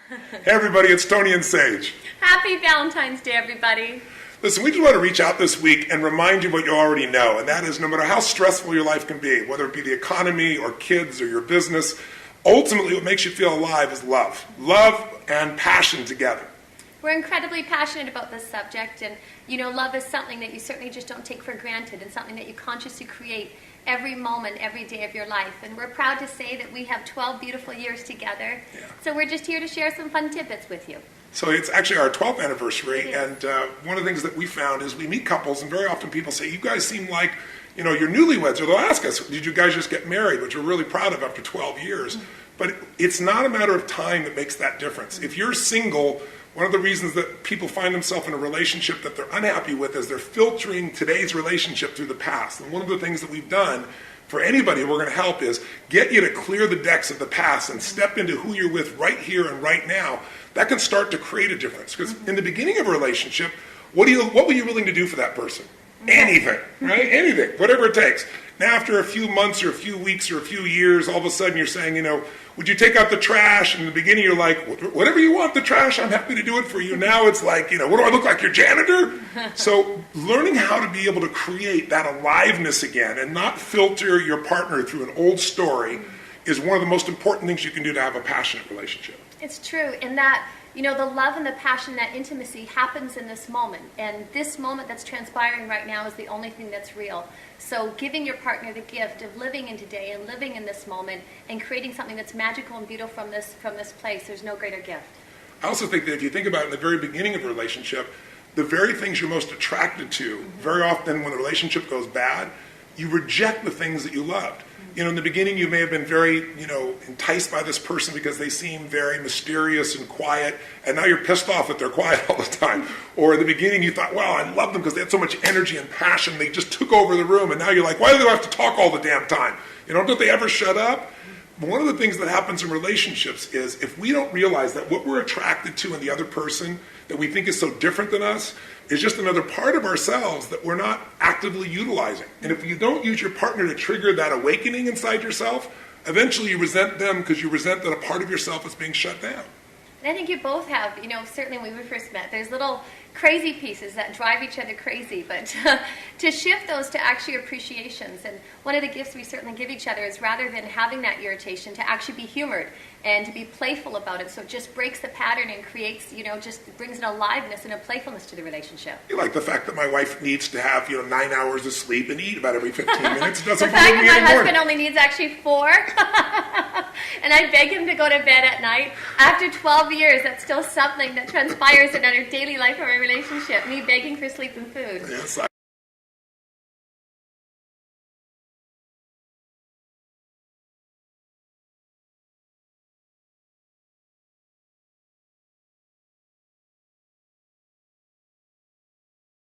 Hey everybody, it's Tony and Sage. Happy Valentine's Day, everybody. Listen, we just want to reach out this week and remind you what you already know, and that is no matter how stressful your life can be, whether it be the economy or kids or your business, ultimately what makes you feel alive is love. Love and passion together. We're incredibly passionate about this subject, and love is something that you certainly just don't take for granted, and something that you consciously create every moment, every day of your life. And we're proud to say that we have 12 beautiful years together. Yeah. So we're just here to share some fun tidbits with you. So it's actually our 12th anniversary, and one of the things that we found is we meet couples, and very often people say, you guys seem like, you're newlyweds, or they'll ask us, did you guys just get married, which we're really proud of after 12 years. Mm-hmm. But it's not a matter of time that makes that difference. Mm-hmm. If you're single, one of the reasons that people find themselves in a relationship that they're unhappy with is they're filtering today's relationship through the past. And one of the things that we've done for anybody we're going to help is get you to clear the decks of the past and step into who you're with right here and right now. That can start to create a difference. Because in the beginning of a relationship, what were you willing to do for that person? Anything, right? Anything, whatever it takes. Now after a few months or a few weeks or a few years, all of a sudden you're saying, would you take out the trash? And in the beginning you're like, whatever you want, the trash, I'm happy to do it for you. Now it's like, what do I look like, your janitor? So learning how to be able to create that aliveness again and not filter your partner through an old story is one of the most important things you can do to have a passionate relationship. It's true, in that the love and the passion, that intimacy happens in this moment. And this moment that's transpiring right now is the only thing that's real. So giving your partner the gift of living in today and living in this moment and creating something that's magical and beautiful from this place, there's no greater gift. I also think that if you think about it in the very beginning of a relationship, the very things you're most attracted to, very often when the relationship goes bad, you reject the things that you loved. In the beginning, you may have been very, enticed by this person because they seem very mysterious and quiet, and now you're pissed off that they're quiet all the time. Or in the beginning, you thought, wow, I love them because they had so much energy and passion. They just took over the room, and now you're like, why do they have to talk all the damn time? Don't they ever shut up? But one of the things that happens in relationships is if we don't realize that what we're attracted to in the other person that we think is so different than us is just another part of ourselves that we're not actively utilizing. And if you don't use your partner to trigger that awakening inside yourself, eventually you resent them because you resent that a part of yourself is being shut down. And I think you both have, certainly when we first met, there's little crazy pieces that drive each other crazy, but to shift those to actually appreciations. And one of the gifts we certainly give each other is rather than having that irritation, to actually be humored and to be playful about it. So it just breaks the pattern and creates, just brings an aliveness and a playfulness to the relationship. You like the fact that my wife needs to have, 9 hours of sleep and eat about every 15 minutes. It doesn't the fact bother me that my anymore. husband only needs actually 4, and I beg him to go to bed at night. After 12 years, that's still something that transpires in our daily life of our relationship, me begging for sleep and food. Yes,